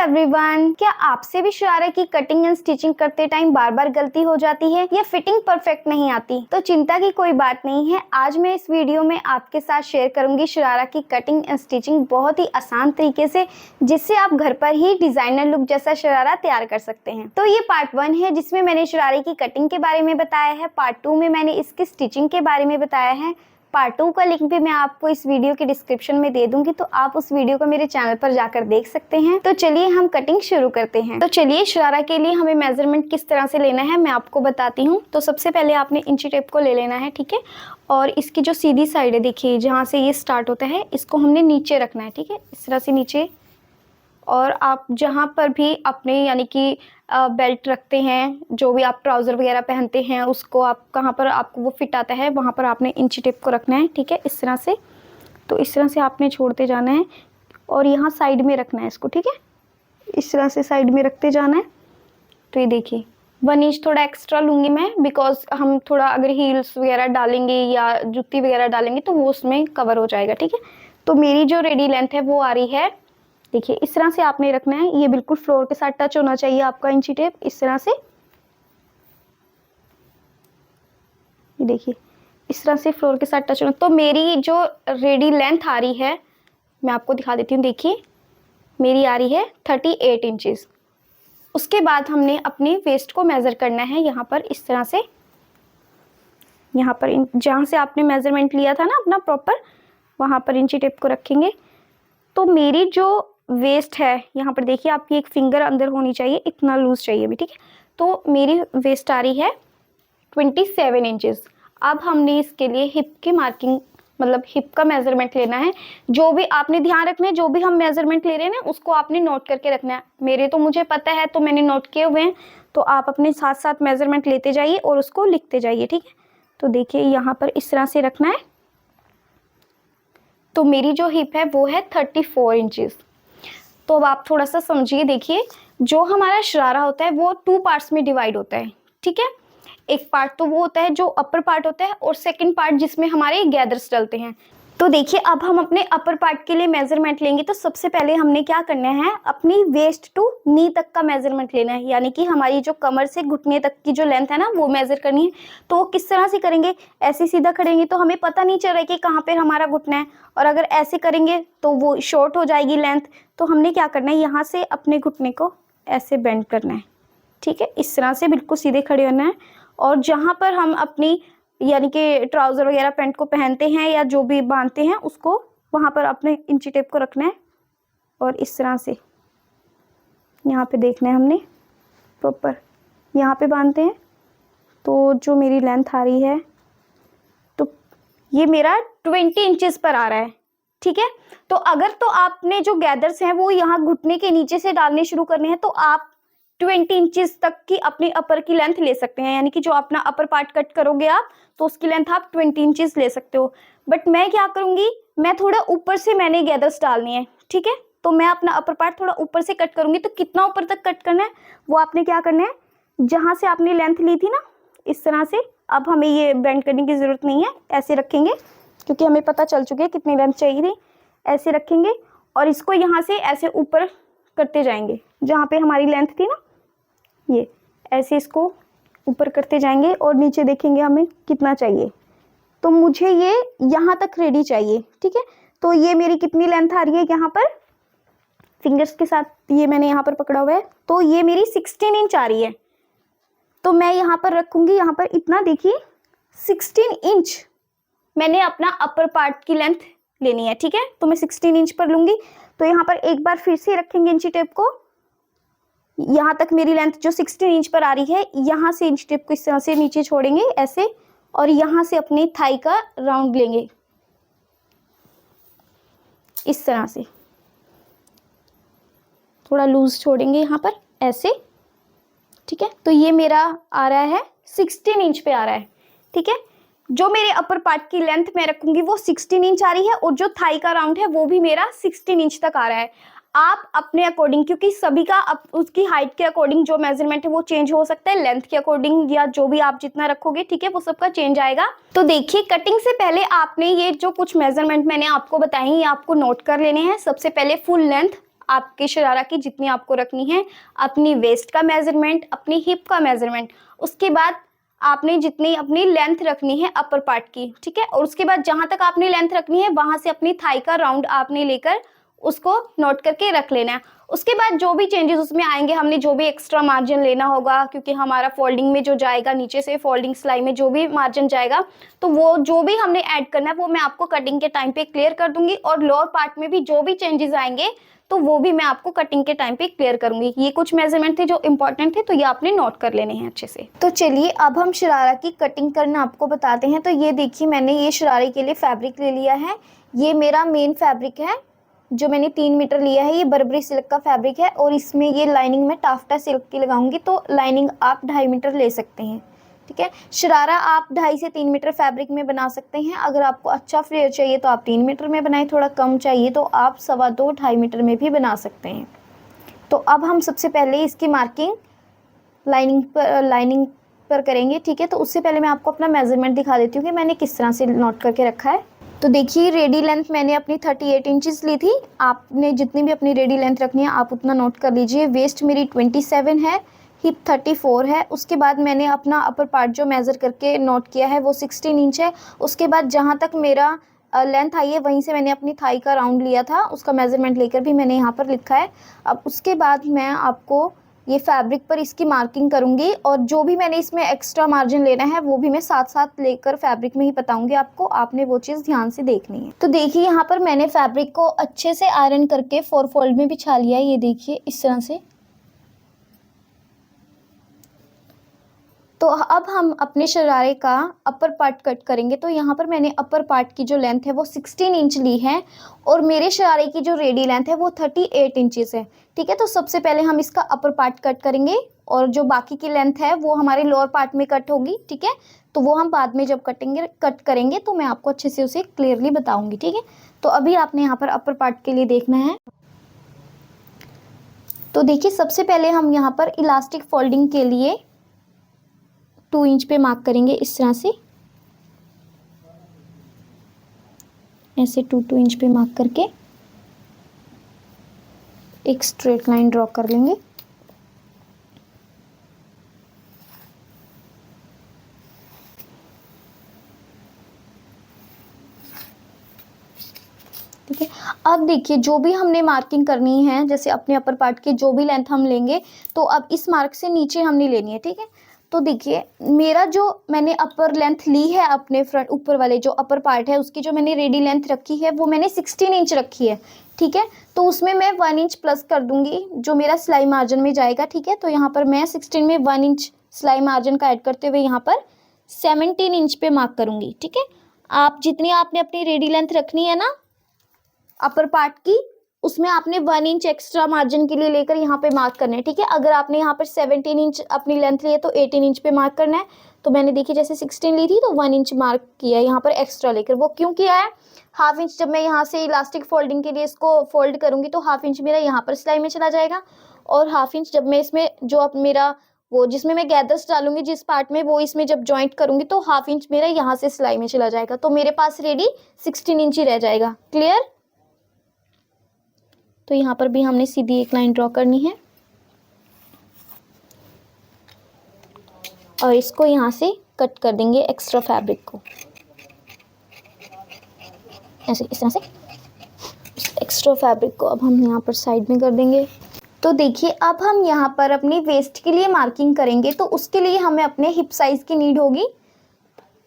Everyone, क्या आपसे भी शरारा की कटिंग एंड स्टिचिंग करते टाइम बार बार गलती हो जाती है या फिटिंग परफेक्ट नहीं आती? तो चिंता की कोई बात नहीं है। आज मैं इस वीडियो में आपके साथ शेयर करूंगी शरारा की कटिंग एंड स्टिचिंग बहुत ही आसान तरीके से, जिससे आप घर पर ही डिजाइनर लुक जैसा शरारा तैयार कर सकते हैं। तो ये पार्ट 1 है जिसमें मैंने शरारे की कटिंग के बारे में बताया है। पार्ट 2 में मैंने इसकी स्टिचिंग के बारे में बताया है। पार्ट 2 का लिंक भी मैं आपको इस वीडियो के डिस्क्रिप्शन में दे दूंगी, तो आप उस वीडियो को मेरे चैनल पर जाकर देख सकते हैं। तो चलिए हम कटिंग शुरू करते हैं। तो चलिए शरारा के लिए हमें मेजरमेंट किस तरह से लेना है मैं आपको बताती हूँ। तो सबसे पहले आपने इंची टेप को ले लेना है, ठीक है। और इसकी जो सीधी साइड है, देखिए जहाँ से ये स्टार्ट होता है, इसको हमने नीचे रखना है, ठीक है, इस तरह से नीचे। और आप जहाँ पर भी अपने यानी कि बेल्ट रखते हैं, जो भी आप ट्राउज़र वगैरह पहनते हैं, उसको आप कहाँ पर आपको वो फिट आता है वहाँ पर आपने इंची टेप को रखना है, ठीक है, इस तरह से। तो इस तरह से आपने छोड़ते जाना है और यहाँ साइड में रखना है इसको, ठीक है, इस तरह से साइड में रखते जाना है। तो ये देखिए 1 इंच थोड़ा एक्स्ट्रा लूँगी मैं, बिकॉज हम थोड़ा अगर हील्स वगैरह डालेंगे या जूती वगैरह डालेंगे तो वो उसमें कवर हो जाएगा, ठीक है। तो मेरी जो रेडी लेंथ है वो आ रही है, देखिए इस तरह से आपने रखना है। ये बिल्कुल फ्लोर के साथ टच होना चाहिए आपका इंची टेप, इस तरह से। ये देखिए इस तरह से फ्लोर के साथ टच होना। तो मेरी जो रेडी लेंथ आ रही है मैं आपको दिखा देती हूँ। देखिए मेरी आ रही है 38 इंचेस। उसके बाद हमने अपनी वेस्ट को मेज़र करना है यहाँ पर, इस तरह से। यहाँ पर जहाँ से आपने मेज़रमेंट लिया था ना अपना प्रॉपर, वहाँ पर इंची टेप को रखेंगे। तो मेरी जो वेस्ट है यहाँ पर देखिए, आपकी एक फिंगर अंदर होनी चाहिए, इतना लूज चाहिए भी, ठीक है। तो मेरी वेस्ट आ रही है 27 इंचेस। अब हमने इसके लिए हिप की मार्किंग, मतलब हिप का मेजरमेंट लेना है। जो भी आपने ध्यान रखना है, जो भी हम मेजरमेंट ले रहे हैं ना, उसको आपने नोट करके रखना है। मेरे तो मुझे पता है तो मैंने नोट किए हुए हैं, तो आप अपने साथ साथ मेजरमेंट लेते जाइए और उसको लिखते जाइए, ठीक है। तो देखिए यहाँ पर इस तरह से रखना है। तो मेरी जो हिप है वो है 34 इंचेस। तो अब आप थोड़ा सा समझिए, देखिए जो हमारा शरारा होता है वो 2 पार्ट्स में डिवाइड होता है, ठीक है। एक पार्ट तो वो होता है जो अपर पार्ट होता है, और सेकंड पार्ट जिसमें हमारे गैदर्स डलते हैं। तो देखिए अब हम अपने अपर पार्ट के लिए मेजरमेंट लेंगे। तो सबसे पहले हमने क्या करना है, अपनी वेस्ट टू नी तक का मेजरमेंट लेना है, यानी कि हमारी जो कमर से घुटने तक की जो लेंथ है ना वो मेजर करनी है। तो वो किस तरह से करेंगे, ऐसे सीधा करेंगे तो हमें पता नहीं चल रहा है कि कहाँ पर हमारा घुटना है, और अगर ऐसे करेंगे तो वो शॉर्ट हो जाएगी लेंथ। तो हमने क्या करना है, यहाँ से अपने घुटने को ऐसे बेंड करना है, ठीक है, इस तरह से बिल्कुल सीधे खड़े होना है। और जहाँ पर हम अपनी यानी कि ट्राउज़र वगैरह पैंट को पहनते हैं या जो भी बांधते हैं, उसको वहाँ पर अपने इंची टेप को रखना है और इस तरह से यहाँ पे देखना है हमने प्रॉपर, यहाँ पे बांधते हैं। तो जो मेरी लेंथ आ रही है, तो ये मेरा 20 इंचेस पर आ रहा है, ठीक है। तो अगर तो आपने जो गैदर्स हैं वो यहाँ घुटने के नीचे से डालने शुरू करने हैं, तो आप 20 इंचेस तक की अपनी अपर की लेंथ ले सकते हैं, यानी कि जो अपना अपर पार्ट कट करोगे आप, तो उसकी लेंथ आप 20 इंचेस ले सकते हो। बट मैं क्या करूंगी, मैं थोड़ा ऊपर से मैंने गैदर्स डालनी है, ठीक है। तो मैं अपना अपर पार्ट थोड़ा ऊपर से कट करूंगी। तो कितना ऊपर तक कट करना है वो आपने क्या करना है, जहां से आपने लेंथ ली थी ना, इस तरह से। अब हमें ये बेंड करने की जरूरत नहीं है, ऐसे रखेंगे क्योंकि हमें पता चल चुकी है कितनी लेंथ चाहिए थी। ऐसे रखेंगे और इसको यहाँ से ऐसे ऊपर करते जाएंगे, जहाँ पे हमारी लेंथ थी ना, ये ऐसे इसको ऊपर करते जाएंगे और नीचे देखेंगे हमें कितना चाहिए। तो मुझे ये यहाँ तक रेडी चाहिए, ठीक है। तो ये मेरी कितनी लेंथ आ रही है, यहाँ पर फिंगर्स के साथ ये मैंने यहाँ पर पकड़ा हुआ है, तो ये मेरी 16 इंच आ रही है। तो मैं यहाँ पर रखूंगी, यहाँ पर इतना, देखिए 16 इंच मैंने अपना अपर पार्ट की लेंथ लेनी है, ठीक है। तो मैं 16 इंच पर लूंगी। तो यहाँ पर एक बार फिर से रखेंगे इंची टेप को, यहाँ तक मेरी लेंथ जो 16 इंच पर आ रही है, यहाँ से इंच टेप को इस तरह से नीचे छोड़ेंगे ऐसे, और यहाँ से अपनी थाई का राउंड लेंगे इस तरह से, थोड़ा लूज छोड़ेंगे यहाँ पर ऐसे, ठीक है। तो ये मेरा आ रहा है 16 इंच पे आ रहा है, ठीक है। जो मेरे अपर पार्ट की लेंथ मैं रखूंगी वो 16 इंच आ रही है, और जो थाई का राउंड है वो भी मेरा 16 इंच तक आ रहा है। आप अपने अकॉर्डिंग, क्योंकि सभी का उसकी हाइट के अकॉर्डिंग जो मेजरमेंट है वो चेंज हो सकता है, लेंथ के अकॉर्डिंग या जो भी आप जितना रखोगे, ठीक है, वो सबका चेंज आएगा। तो देखिए कटिंग से पहले आपने ये जो कुछ मेजरमेंट मैंने आपको बताई ये आपको नोट कर लेने हैं। सबसे पहले फुल लेंथ आपके शरारा की जितनी आपको रखनी है, अपनी वेस्ट का मेजरमेंट, अपनी हिप का मेजरमेंट, उसके बाद आपने जितनी अपनी लेंथ रखनी है अपर पार्ट की, ठीक है। और उसके बाद जहां तक आपने लेंथ रखनी है वहां से अपनी थाई का राउंड आपने लेकर उसको नोट करके रख लेना है। उसके बाद जो भी चेंजेस उसमें आएंगे, हमने जो भी एक्स्ट्रा मार्जिन लेना होगा, क्योंकि हमारा फोल्डिंग में जो जाएगा नीचे से फोल्डिंग सिलाई में जो भी मार्जिन जाएगा, तो वो जो भी हमने ऐड करना है वो मैं आपको कटिंग के टाइम पे क्लियर कर दूंगी। और लोअर पार्ट में भी जो भी चेंजेस आएंगे तो वो भी मैं आपको कटिंग के टाइम पे क्लियर करूंगी। ये कुछ मेजरमेंट थे जो इंपॉर्टेंट थे, तो ये आपने नोट कर लेने हैं अच्छे से। तो चलिए अब हम शरारा की कटिंग करना आपको बताते हैं। तो ये देखिए, मैंने ये शरारे के लिए फैब्रिक ले लिया है। ये मेरा मेन फैब्रिक है जो मैंने 3 मीटर लिया है। ये बर्बरी सिल्क का फैब्रिक है और इसमें ये लाइनिंग मैं टाफ्टा सिल्क की लगाऊंगी, तो लाइनिंग आप 2.5 मीटर ले सकते हैं, ठीक है। शरारा आप 2.5 से 3 मीटर फैब्रिक में बना सकते हैं। अगर आपको अच्छा फ्लेयर चाहिए तो आप 3 मीटर में बनाएं, थोड़ा कम चाहिए तो आप 2.25 2.5 मीटर में भी बना सकते हैं। तो अब हम सबसे पहले इसकी मार्किंग लाइनिंग पर करेंगे, ठीक है। तो उससे पहले मैं आपको अपना मेजरमेंट दिखा देती हूँ कि मैंने किस तरह से नोट करके रखा है। तो देखिए, रेडी लेंथ मैंने अपनी 38 इंचेस ली थी। आपने जितनी भी अपनी रेडी लेंथ रखनी है आप उतना नोट कर लीजिए। वेस्ट मेरी 27 है, हिप 34 है। उसके बाद मैंने अपना अपर पार्ट जो मेज़र करके नोट किया है वो 16 इंच है। उसके बाद जहाँ तक मेरा लेंथ आई है वहीं से मैंने अपनी थाई का राउंड लिया था, उसका मेज़रमेंट लेकर भी मैंने यहाँ पर लिखा है। अब उसके बाद मैं आपको ये फैब्रिक पर इसकी मार्किंग करूँगी और जो भी मैंने इसमें एक्स्ट्रा मार्जिन लेना है वो भी मैं साथ साथ लेकर फैब्रिक में ही बताऊँगी आपको। आपने वो चीज़ ध्यान से देखनी है। तो देखिए, यहाँ पर मैंने फैब्रिक को अच्छे से आयरन करके 4 फोल्ड में बिछा लिया है। ये देखिए इस तरह से। तो अब हम अपने शरारे का अपर पार्ट कट करेंगे। तो यहाँ पर मैंने अपर पार्ट की जो लेंथ है वो 16 इंच ली है और मेरे शरारे की जो रेडी लेंथ है वो 38 इंचेस है, ठीक है। तो सबसे पहले हम इसका अपर पार्ट कट करेंगे और जो बाकी की लेंथ है वो हमारे लोअर पार्ट में कट होगी, ठीक है। तो वो हम बाद में जब कट करेंगे तो मैं आपको अच्छे से उसे क्लियरली बताऊँगी, ठीक है। तो अभी आपने यहाँ पर अपर पार्ट के लिए देखना है। तो देखिए, सबसे पहले हम यहाँ पर इलास्टिक फोल्डिंग के लिए 2 इंच पे मार्क करेंगे इस तरह से, ऐसे 2 इंच पे मार्क करके एक स्ट्रेट लाइन ड्रॉ कर लेंगे। ठीक है। अब देखिए, जो भी हमने मार्किंग करनी है, जैसे अपने अपर पार्ट की जो भी लेंथ हम लेंगे तो अब इस मार्क से नीचे हमने लेनी है, ठीक है। तो देखिए, मेरा जो मैंने अपर लेंथ ली है अपने फ्रंट ऊपर वाले जो अपर पार्ट है उसकी जो मैंने रेडी लेंथ रखी है वो मैंने 16 इंच रखी है, ठीक है। तो उसमें मैं 1 इंच प्लस कर दूंगी जो मेरा सिलाई मार्जिन में जाएगा, ठीक है। तो यहाँ पर मैं 16 में 1 इंच सिलाई मार्जिन का ऐड करते हुए यहाँ पर 17 इंच पे मार्क करूँगी, ठीक है। आप जितनी आपने अपनी रेडी लेंथ रखनी है ना अपर पार्ट की, उसमें आपने 1 इंच एक्स्ट्रा मार्जिन के लिए लेकर यहाँ पे मार्क करना है, ठीक है। अगर आपने यहाँ पर 17 इंच अपनी लेंथ ली है तो 18 इंच पे मार्क करना है। तो मैंने देखी जैसे 16 ली थी तो 1 इंच मार्क किया यहाँ पर एक्स्ट्रा लेकर। वो क्यों किया है? हाफ इंच जब मैं यहाँ से इलास्टिक फोल्डिंग के लिए इसको फोल्ड करूँगी तो हाफ इंच मेरा यहाँ पर सिलाई में चला जाएगा और हाफ इंच जब मैं इसमें जो अब मेरा वो जिसमें मैं गैदर्स डालूंगी जिस पार्ट में, वो इसमें जब जॉइंट करूंगी तो हाफ इंच मेरा यहाँ से सिलाई में चला जाएगा। तो मेरे पास रेडी 16 इंच ही रह जाएगा। क्लियर? तो यहाँ पर भी हमने सीधी एक लाइन ड्रॉ करनी है और इसको यहाँ से कट कर देंगे एक्स्ट्रा फैब्रिक को, ऐसे इस तरह से एक्स्ट्रा फैब्रिक को अब हम यहाँ पर साइड में कर देंगे। तो देखिए, अब हम यहाँ पर अपनी वेस्ट के लिए मार्किंग करेंगे तो उसके लिए हमें अपने हिप साइज़ की नीड होगी।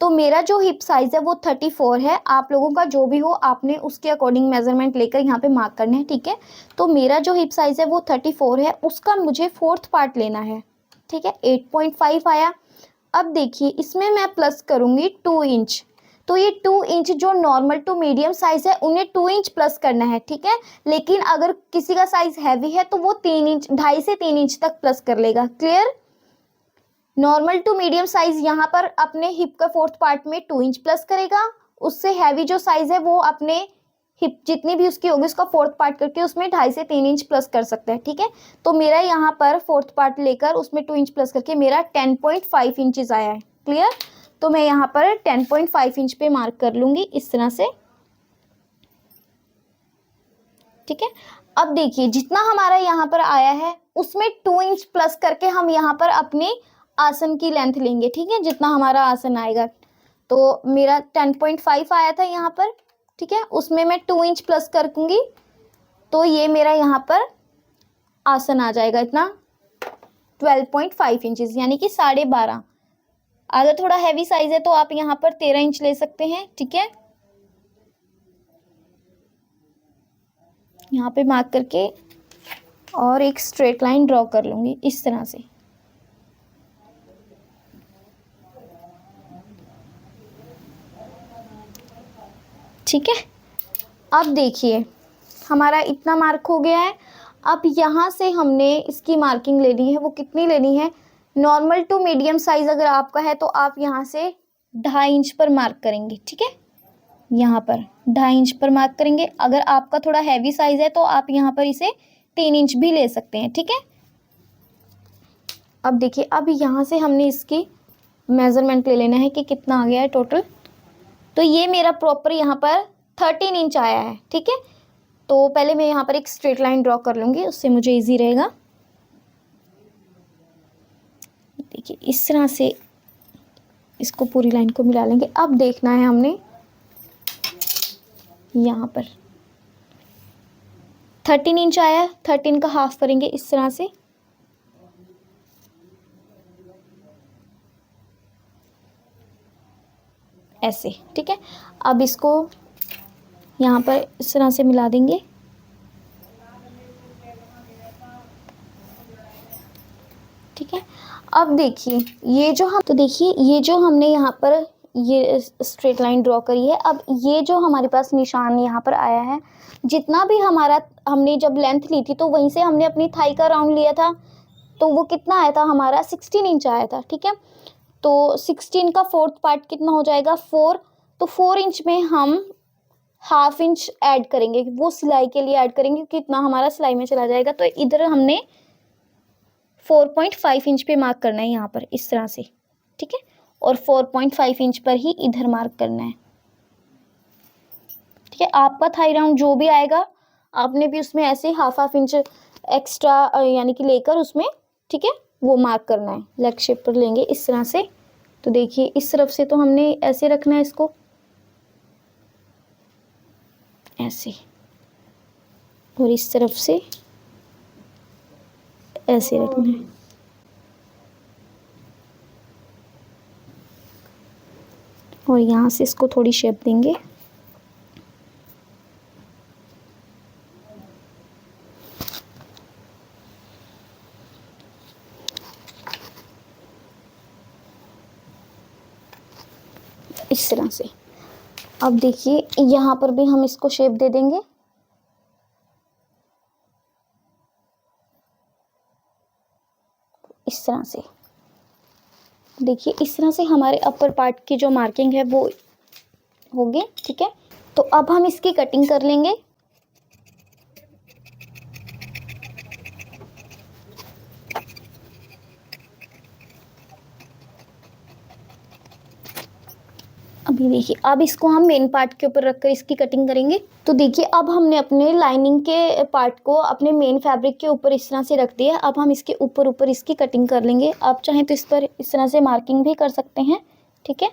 तो मेरा जो हिप साइज़ है वो 34 है। आप लोगों का जो भी हो आपने उसके अकॉर्डिंग मेजरमेंट लेकर यहाँ पे मार्क करना है, ठीक है। तो मेरा जो हिप साइज़ है वो 34 है, उसका मुझे 4th पार्ट लेना है, ठीक है। 8.5 आया। अब देखिए, इसमें मैं प्लस करूँगी 2 इंच। तो ये 2 इंच जो नॉर्मल टू मीडियम साइज़ है उन्हें 2 इंच प्लस करना है, ठीक है। लेकिन अगर किसी का साइज़ हैवी है तो वो 3 इंच 2.5 से 3 इंच तक प्लस कर लेगा। Clear? Normal to medium size यहाँ पर अपने हिप का 4th पार्ट में 2 इंच प्लस करेगा। उससे हैवी जो साइज है वो अपने हिप जितनी भी उसकी होगी उसका 4th पार्ट करके उसमें 2.5 से 3 इंच प्लस कर सकता है, ठीक है। तो मेरा यहाँ पर 4th पार्ट लेकर उसमें 2 इंच प्लस करके मेरा 10.5 इंचेस आया है। क्लियर? तो मैं यहाँ पर 10.5 इंच पे मार्क कर लूँगी इस तरह से, ठीक है। अब देखिए जितना हमारा यहाँ पर आया है उसमें 2 इंच प्लस करके हम यहाँ पर अपने आसन की लेंथ लेंगे, ठीक है, जितना हमारा आसन आएगा। तो मेरा 10.5 आया था यहाँ पर, ठीक है, उसमें मैं 2 इंच प्लस कर दूंगी तो ये मेरा यहाँ पर आसन आ जाएगा इतना 12.5 इंचेस, यानी कि 12.5। अगर थोड़ा हैवी साइज है तो आप यहाँ पर 13 इंच ले सकते हैं, ठीक है। यहाँ पे मार्क करके और एक स्ट्रेट लाइन ड्रॉ कर लूंगी इस तरह से। ठीक है, अब देखिए हमारा इतना मार्क हो गया है। अब यहाँ से हमने इसकी मार्किंग लेनी है, वो कितनी लेनी है, नॉर्मल टू मीडियम साइज अगर आपका है तो आप यहाँ से 2.5 इंच पर मार्क करेंगे, ठीक है, यहाँ पर 2.5 इंच पर मार्क करेंगे। अगर आपका थोड़ा हैवी साइज है तो आप यहाँ पर इसे 3 इंच भी ले सकते हैं, ठीक है। अब देखिए अब यहाँ से हमने इसकी मेजरमेंट ले लेना है कि कितना आ गया है टोटल। तो ये मेरा प्रॉपर यहाँ पर 13 इंच आया है, ठीक है। तो पहले मैं यहाँ पर एक स्ट्रेट लाइन ड्रॉ कर लूँगी, उससे मुझे इजी रहेगा। देखिए इस तरह से इसको पूरी लाइन को मिला लेंगे। अब देखना है हमने यहाँ पर 13 इंच आया, 13 का हाफ करेंगे इस तरह से। ऐसे, ठीक है। अब इसको यहाँ पर इस तरह से मिला देंगे। ठीक है, अब देखिए ये जो हम तो देखिए ये जो हमने यहाँ पर ये स्ट्रेट लाइन ड्रॉ करी है, अब ये जो हमारे पास निशान यहाँ पर आया है, जितना भी हमारा हमने जब लेंथ ली थी तो वहीं से हमने अपनी थाई का राउंड लिया था, तो वो कितना आया था हमारा 16 इंच आया था, ठीक है। तो 16 का 4th पार्ट कितना हो जाएगा 4, तो 4 इंच में हम हाफ इंच ऐड करेंगे, वो सिलाई के लिए ऐड करेंगे क्योंकि इतना हमारा सिलाई में चला जाएगा। तो इधर हमने 4.5 इंच पे मार्क करना है यहाँ पर इस तरह से, ठीक है, और 4.5 इंच पर ही इधर मार्क करना है, ठीक है। आपका थाई राउंड जो भी आएगा आपने भी उसमें ऐसे हाफ इंच एक्स्ट्रा यानी कि लेकर उसमें, ठीक है, वो मार्क करना है। लेग शेप पर लेंगे इस तरह से। तो देखिए इस तरफ से तो हमने ऐसे रखना है इसको, ऐसे, और इस तरफ से ऐसे रखना है। और यहाँ से इसको थोड़ी शेप देंगे। इस तरह से। अब देखिए यहाँ पर भी हम इसको शेप दे देंगे। इस तरह से देखिए, इस तरह से हमारे अपर पार्ट की जो मार्किंग है वो हो गई, ठीक है। तो अब हम इसकी कटिंग कर लेंगे। अभी देखिए अब इसको हम मेन पार्ट के ऊपर रखकर इसकी कटिंग करेंगे। तो देखिए अब हमने अपने लाइनिंग के पार्ट को अपने मेन फैब्रिक के ऊपर इस तरह से रख दिया। अब हम इसके ऊपर इसकी कटिंग कर लेंगे। आप चाहें तो इस पर इस तरह से मार्किंग भी कर सकते हैं, ठीक है,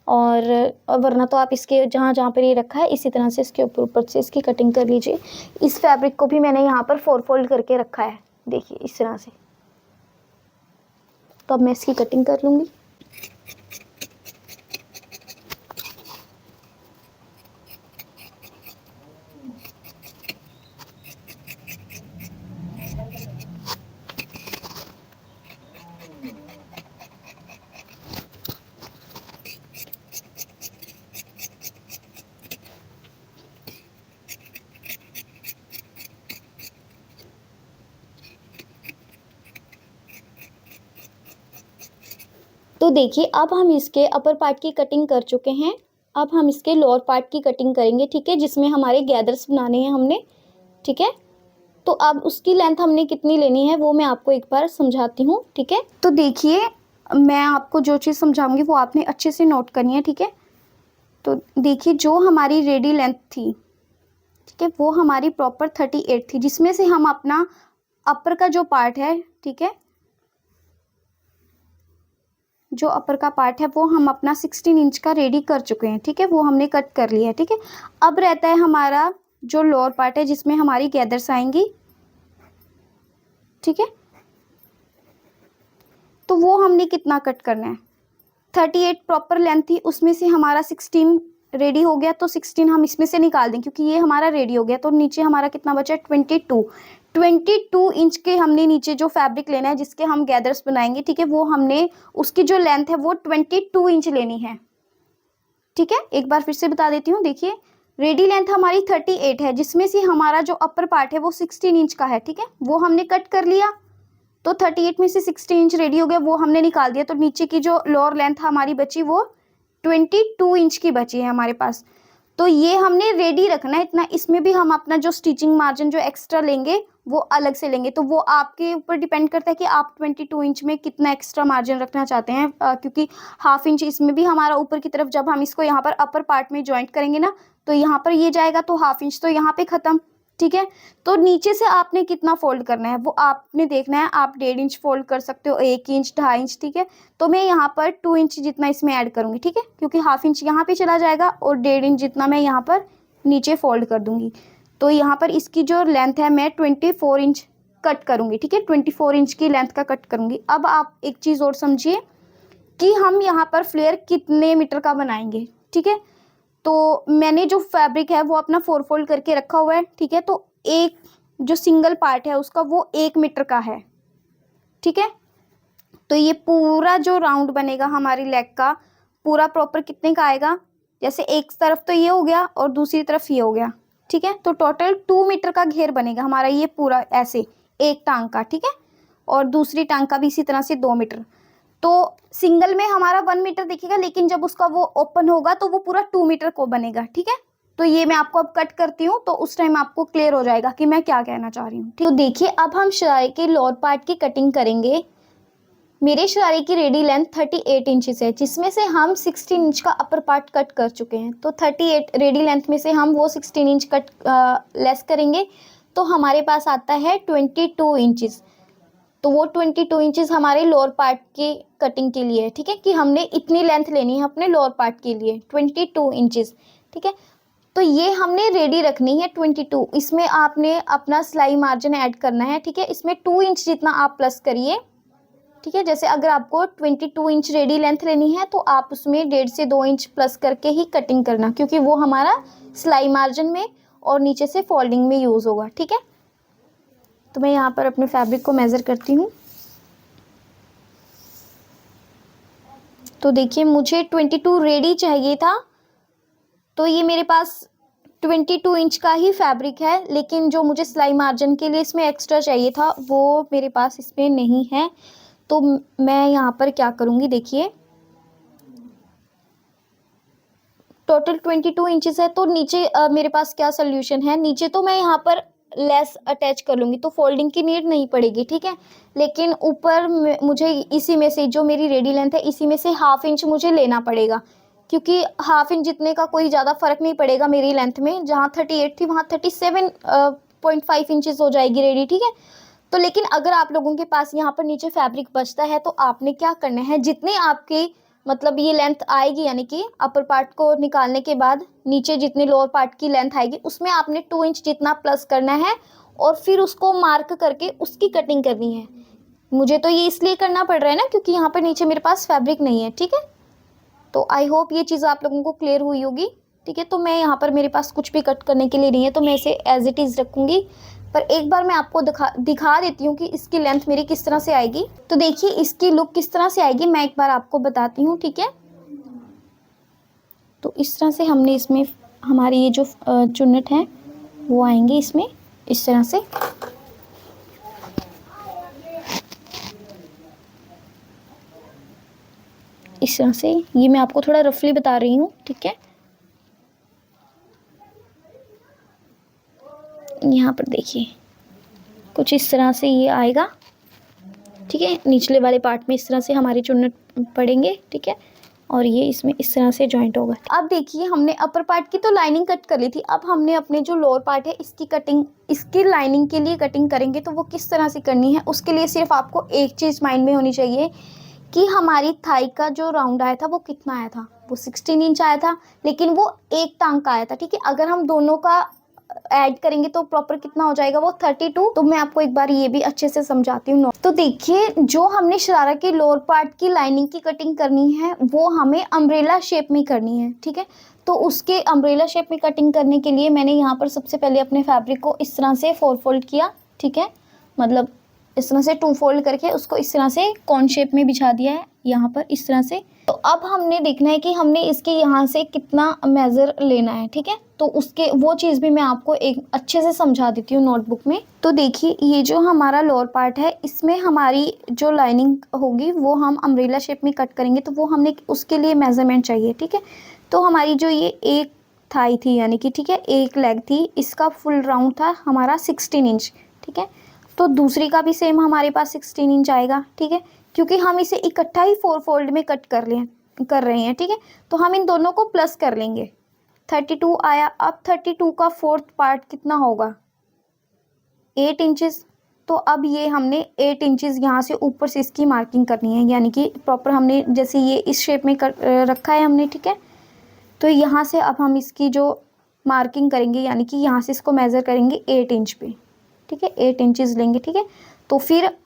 और वरना तो आप इसके जहाँ पर ये रखा है इसी तरह से इसके ऊपर से इसकी कटिंग कर लीजिए। इस फैब्रिक को भी मैंने यहाँ पर 4 फोल्ड करके रखा है, देखिए इस तरह से। तो अब मैं इसकी कटिंग कर लूँगी। तो देखिए अब हम इसके अपर पार्ट की कटिंग कर चुके हैं। अब हम इसके लोअर पार्ट की कटिंग करेंगे, ठीक है, जिसमें हमारे गैदर्स बनाने हैं हमने, ठीक है। तो अब उसकी लेंथ हमने कितनी लेनी है वो मैं आपको एक बार समझाती हूँ, ठीक है। तो देखिए मैं आपको जो चीज़ समझाऊंगी वो आपने अच्छे से नोट करनी है, ठीक है। तो देखिए जो हमारी रेडी लेंथ थी, ठीक ठीक है, वो हमारी प्रॉपर 38 थी, जिसमें से हम अपना अपर का जो पार्ट है, ठीक है, जो अपर का पार्ट है वो हम अपना 16 इंच का रेडी कर चुके हैं, ठीक है, वो हमने कट कर लिया है, ठीक है। अब रहता है हमारा जो लोअर पार्ट है जिसमें हमारी गैदर्स आएंगी, ठीक है, तो वो हमने कितना कट करना है, 38 प्रॉपर लेंथ थी, उसमें से हमारा 16 रेडी हो गया, तो 16 हम इसमें से निकाल दें क्योंकि ये हमारा रेडी हो गया, तो नीचे हमारा कितना बचा, 22 इंच के हमने नीचे जो फैब्रिक लेना है जिसके हम गैदर्स बनाएंगे, ठीक है, वो हमने उसकी जो लेंथ है वो 22 इंच लेनी है, ठीक है। एक बार फिर से बता देती हूँ, देखिए रेडी लेंथ हमारी 38 है, जिसमें से हमारा जो अपर पार्ट है वो 16 इंच का है, ठीक है, वो हमने कट कर लिया, तो 38 में से 16 इंच रेडी हो गया, वो हमने निकाल दिया, तो नीचे की जो लोअर लेंथ हमारी बची वो 22 इंच की बची है हमारे पास। तो ये हमने रेडी रखना है इतना, इसमें भी हम अपना जो स्टिचिंग मार्जिन जो एक्स्ट्रा लेंगे वो अलग से लेंगे, तो वो आपके ऊपर डिपेंड करता है कि आप 22 इंच में कितना एक्स्ट्रा मार्जिन रखना चाहते हैं, क्योंकि हाफ इंच इसमें भी हमारा ऊपर की तरफ, जब हम इसको यहाँ पर अपर पार्ट में ज्वाइंट करेंगे ना, तो यहाँ पर ये जाएगा, तो हाफ इंच तो यहाँ पे ख़त्म, ठीक है। तो नीचे से आपने कितना फोल्ड करना है वो आपने देखना है, आप 1.5 इंच फोल्ड कर सकते हो, 1 इंच, 2.5 इंच, ठीक है। तो मैं यहाँ पर 2 इंच जितना इसमें ऐड करूँगी, ठीक है, क्योंकि हाफ इंच यहाँ पे चला जाएगा और 1.5 इंच जितना मैं यहाँ पर नीचे फोल्ड कर दूँगी। तो यहाँ पर इसकी जो लेंथ है मैं 24 इंच कट करूँगी, ठीक है, 24 इंच की लेंथ का कट करूँगी। अब आप एक चीज़ और समझिए कि हम यहाँ पर फ्लेयर कितने मीटर का बनाएंगे, ठीक है। तो मैंने जो फैब्रिक है वो अपना 4 फोल्ड करके रखा हुआ है, ठीक है, तो एक जो सिंगल पार्ट है उसका वो 1 मीटर का है, ठीक है। तो ये पूरा जो राउंड बनेगा हमारी लेग का पूरा प्रॉपर कितने का आएगा, जैसे एक तरफ तो ये हो गया और दूसरी तरफ ये हो गया, ठीक है, तो टोटल 2 मीटर का घेर बनेगा हमारा ये पूरा, ऐसे एक टांग का, ठीक है, और दूसरी टांग का भी इसी तरह से 2 मीटर। तो सिंगल में हमारा 1 मीटर दिखेगा, लेकिन जब उसका वो ओपन होगा तो वो पूरा 2 मीटर को बनेगा, ठीक है। तो ये मैं आपको अब कट करती हूँ, तो उस टाइम आपको क्लियर हो जाएगा कि मैं क्या कहना चाह रही हूँ, ठीक। तो देखिए अब हम शरारे के लोअर पार्ट की कटिंग करेंगे। मेरे शरारे की रेडी लेंथ 38 इंचेस है, जिसमें से हम 16 इंच का अपर पार्ट कट कर चुके हैं, तो 38 रेडी लेंथ में से हम वो 16 इंच कट लेस करेंगे, तो हमारे पास आता है 22 इंचेस। तो वो 22 इंचेस हमारे लोअर पार्ट की कटिंग के लिए है, ठीक है, कि हमने इतनी लेंथ लेनी है अपने लोअर पार्ट के लिए 22 इंचेस, ठीक है। तो ये हमने रेडी रखनी है 22, इसमें आपने अपना सिलाई मार्जिन ऐड करना है, ठीक है, इसमें 2 इंच जितना आप प्लस करिए, ठीक है। जैसे अगर आपको 22 इंच रेडी लेंथ लेनी है तो आप उसमें 1.5 से 2 इंच प्लस करके ही कटिंग करना, क्योंकि वो हमारा सिलाई मार्जिन में और नीचे से फोल्डिंग में यूज़ होगा, ठीक है। तो मैं यहाँ पर अपने फैब्रिक को मेज़र करती हूँ। तो देखिए मुझे 22 रेडी चाहिए था, तो ये मेरे पास 22 इंच का ही फैब्रिक है, लेकिन जो मुझे सिलाई मार्जिन के लिए इसमें एक्स्ट्रा चाहिए था वो मेरे पास इसमें नहीं है। तो मैं यहाँ पर क्या करूँगी, देखिए टोटल 22 इंचेस है, तो नीचे मेरे पास क्या सोल्यूशन है, नीचे तो मैं यहाँ पर लेस अटैच कर लूँगी, तो फोल्डिंग की नीड नहीं पड़ेगी, ठीक है। लेकिन ऊपर मुझे इसी में से जो मेरी रेडी लेंथ है इसी में से हाफ इंच मुझे लेना पड़ेगा, क्योंकि हाफ इंच जितने का कोई ज़्यादा फ़र्क नहीं पड़ेगा मेरी लेंथ में, जहाँ 38 थी वहाँ 37.5 इंचेस हो जाएगी रेडी, ठीक है। तो लेकिन अगर आप लोगों के पास यहाँ पर नीचे फैब्रिक बचता है तो आपने क्या करना है, जितने आपकी मतलब ये लेंथ आएगी, यानी कि अपर पार्ट को निकालने के बाद नीचे जितनी लोअर पार्ट की लेंथ आएगी उसमें आपने 2 इंच जितना प्लस करना है और फिर उसको मार्क करके उसकी कटिंग करनी है। मुझे तो ये इसलिए करना पड़ रहा है ना क्योंकि यहाँ पर नीचे मेरे पास फैब्रिक नहीं है, ठीक है। तो आई होप ये चीज़ आप लोगों को क्लियर हुई होगी, ठीक है। तो मैं यहाँ पर मेरे पास कुछ भी कट करने के लिए नहीं है, तो मैं इसे एज इट इज़ रखूँगी, पर एक बार मैं आपको दिखा देती हूँ कि इसकी लेंथ मेरी किस तरह से आएगी। तो देखिए इसकी लुक किस तरह से आएगी मैं एक बार आपको बताती हूँ, ठीक है। तो इस तरह से हमने इसमें हमारी ये जो चुन्नट है वो आएंगे इसमें इस तरह से, इस तरह से। ये मैं आपको थोड़ा रफली बता रही हूँ, ठीक है। यहाँ पर देखिए कुछ इस तरह से ये आएगा, ठीक है। निचले वाले पार्ट में इस तरह से हमारे चुन्नट पड़ेंगे, ठीक है। और ये इसमें इस तरह से जॉइंट होगा। अब देखिए हमने अपर पार्ट की तो लाइनिंग कट कर ली थी, अब हमने अपने जो लोअर पार्ट है इसकी कटिंग, इसकी लाइनिंग के लिए कटिंग करेंगे। तो वो किस तरह से करनी है, उसके लिए सिर्फ आपको एक चीज़ माइंड में होनी चाहिए कि हमारी थाई का जो राउंड आया था वो कितना आया था, वो 16 इंच आया था, लेकिन वो एक टांग का आया था, ठीक है। अगर हम दोनों का ऐड करेंगे तो प्रॉपर कितना हो जाएगा, वो 32। तो मैं आपको एक बार ये भी अच्छे से समझाती हूँ। तो देखिए जो हमने शरारा के लोअर पार्ट की लाइनिंग की कटिंग करनी है वो हमें अम्ब्रेला शेप में करनी है, ठीक है। तो उसके अम्ब्रेला शेप में कटिंग करने के लिए मैंने यहाँ पर सबसे पहले अपने फैब्रिक को इस तरह से 4 फोल्ड किया, ठीक है, मतलब इस तरह से 2 फोल्ड करके उसको इस तरह से कॉन शेप में बिछा दिया है यहाँ पर इस तरह से। तो अब हमने देखना है कि हमने इसके यहाँ से कितना मेज़र लेना है, ठीक है। तो उसके वो चीज़ भी मैं आपको एक अच्छे से समझा देती हूँ नोटबुक में। तो देखिए ये जो हमारा लोअर पार्ट है इसमें हमारी जो लाइनिंग होगी वो हम अम्ब्रेला शेप में कट करेंगे, तो वो हमने उसके लिए मेज़रमेंट चाहिए, ठीक है। तो हमारी जो ये एक थाई थी यानी कि, ठीक है, एक लेग थी, इसका फुल राउंड था हमारा 16 इंच, ठीक है। तो दूसरी का भी सेम हमारे पास 16 इंच आएगा, ठीक है, क्योंकि हम इसे इकट्ठा ही 4 फोल्ड में कट कर रहे हैं, ठीक है। तो हम इन दोनों को प्लस कर लेंगे, 32 आया। अब 32 का 4th पार्ट कितना होगा, 8 इंचेस। तो अब ये हमने 8 इंचेस यहाँ से ऊपर से इसकी मार्किंग करनी है, यानी कि प्रॉपर हमने जैसे ये इस शेप में रखा है हमने, ठीक है। तो यहाँ से अब हम इसकी जो मार्किंग करेंगे यानी कि यहाँ से इसको मेज़र करेंगे 8 इंच पे, ठीक है, 8 इंचेस लेंगे, ठीक है। तो फिर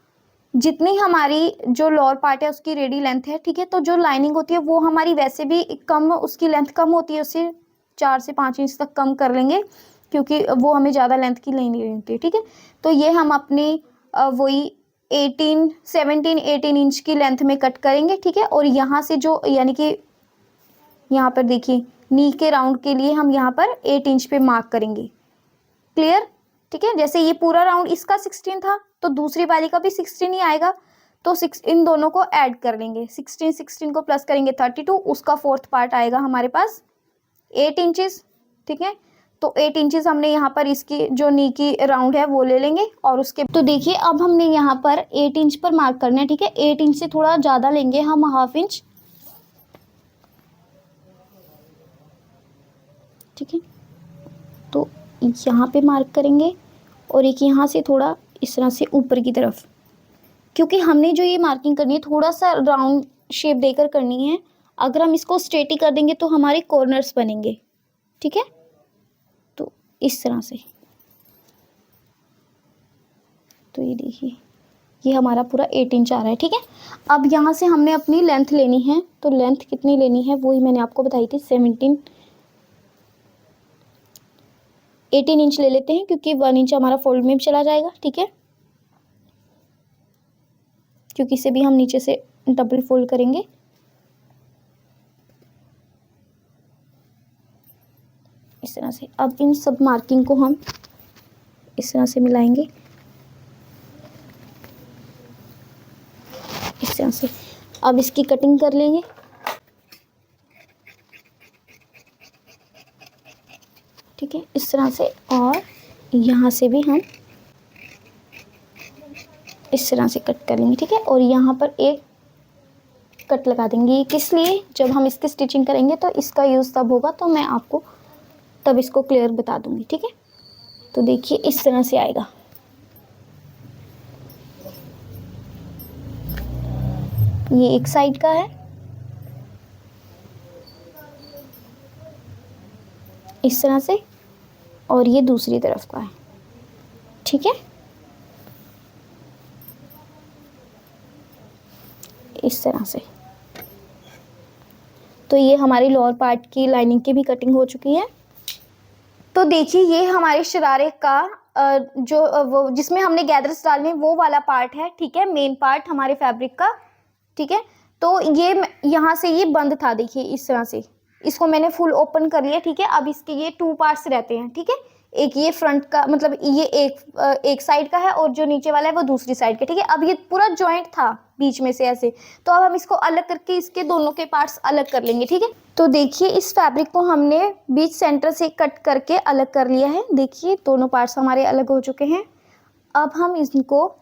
जितनी हमारी जो लोअर पार्ट है उसकी रेडी लेंथ है, ठीक है, तो जो लाइनिंग होती है वो हमारी वैसे भी कम, उसकी लेंथ कम होती है, उससे 4 से 5 इंच तक कम कर लेंगे क्योंकि वो हमें ज़्यादा लेंथ की नहीं होती है, ठीक है। तो ये हम अपनी वही 18 इंच की लेंथ में कट करेंगे, ठीक है। और यहाँ से जो यानी कि यहाँ पर देखिए नी के राउंड के लिए हम यहाँ पर 8 इंच पे मार्क करेंगे, क्लियर, ठीक है। जैसे ये पूरा राउंड इसका 16 था तो दूसरी वाली का भी 16 ही आएगा, तो इन दोनों को ऐड कर लेंगे, 16 को प्लस करेंगे 32, उसका 4th पार्ट आएगा हमारे पास 8 इंचेस, ठीक है। तो 8 इंचेस हमने यहाँ पर इसकी जो नी की राउंड है वो ले लेंगे और उसके, तो देखिए अब हमने यहाँ पर 8 इंच पर मार्क करना है, ठीक है। 8 इंच से थोड़ा ज़्यादा लेंगे हम, ½ इंच, ठीक है। तो यहाँ पे मार्क करेंगे और एक यहाँ से थोड़ा इस तरह से ऊपर की तरफ, क्योंकि हमने जो ये मार्किंग करनी है थोड़ा सा राउंड शेप देकर करनी है। अगर हम इसको स्ट्रेट ही कर देंगे तो हमारे कॉर्नर्स बनेंगे, ठीक है। तो इस तरह से, तो ये देखिए ये हमारा पूरा 8 इंच आ रहा है, ठीक है। अब यहाँ से हमने अपनी लेंथ लेनी है, तो लेंथ कितनी लेनी है वही मैंने आपको बताई थी, 18 इंच ले लेते हैं क्योंकि 1 इंच हमारा फोल्ड में भी चला जाएगा, ठीक है, क्योंकि इसे भी हम नीचे से डबल फोल्ड करेंगे। इस तरह से अब इन सब मार्किंग को हम इस तरह से मिलाएंगे, इस तरह से। अब इसकी कटिंग कर लेंगे, ठीक है, इस तरह से। और यहाँ से भी हम इस तरह से कट कर लेंगे, ठीक है। और यहाँ पर एक कट लगा देंगे, किस लिए, जब हम इसकी स्टिचिंग करेंगे तो इसका यूज़ तब होगा, तो मैं आपको तब इसको क्लियर बता दूंगी, ठीक है। तो देखिए इस तरह से आएगा, ये एक साइड का है, इस तरह से, और ये दूसरी तरफ का है, ठीक है, इस तरह से। तो ये हमारी लोअर पार्ट की लाइनिंग की भी कटिंग हो चुकी है। तो देखिए ये हमारे शरारे का जो वो जिसमें हमने गैदर्स डालने वो वाला पार्ट है, ठीक है, मेन पार्ट हमारे फैब्रिक का, ठीक है। तो ये यहाँ से ये बंद था, देखिए इस तरह से, इसको मैंने फुल ओपन कर लिया, ठीक है। अब इसके ये 2 पार्ट्स रहते हैं, ठीक है, एक ये फ्रंट का, मतलब ये एक साइड का है और जो नीचे वाला है वो दूसरी साइड का, ठीक है। अब ये पूरा जॉइंट था बीच में से ऐसे, तो अब हम इसको अलग करके इसके दोनों के पार्ट्स अलग कर लेंगे, ठीक है। तो देखिए इस फैब्रिक को हमने बीच सेंटर से कट करके अलग कर लिया है, देखिए दोनों पार्ट्स हमारे अलग हो चुके हैं। अब हम इनको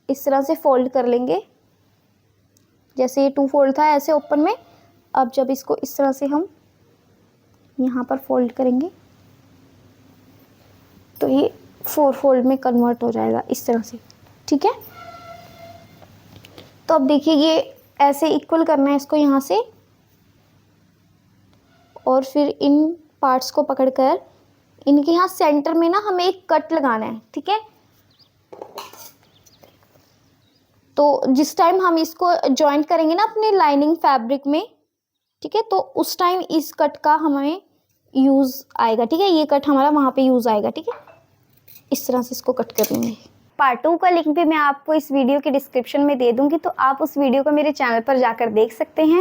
इस तरह से फोल्ड कर लेंगे, जैसे ये 2 फोल्ड था ऐसे ओपन में, अब जब इसको इस तरह से हम यहाँ पर फोल्ड करेंगे तो ये 4 फोल्ड में कन्वर्ट हो जाएगा इस तरह से, ठीक है। तो अब देखिए ये ऐसे इक्वल करना है इसको यहाँ से, और फिर इन पार्ट्स को पकड़कर इनके यहाँ सेंटर में ना हमें एक कट लगाना है, ठीक है। तो जिस टाइम हम इसको जॉइंट करेंगे ना अपने लाइनिंग फैब्रिक में, ठीक है, तो उस टाइम इस कट का हमें यूज़ आएगा, ठीक है। ये कट हमारा वहाँ पे यूज़ आएगा, ठीक है। इस तरह से इसको कट कर लेंगे। पार्ट 2 का लिंक भी मैं आपको इस वीडियो के डिस्क्रिप्शन में दे दूँगी, तो आप उस वीडियो को मेरे चैनल पर जाकर देख सकते हैं।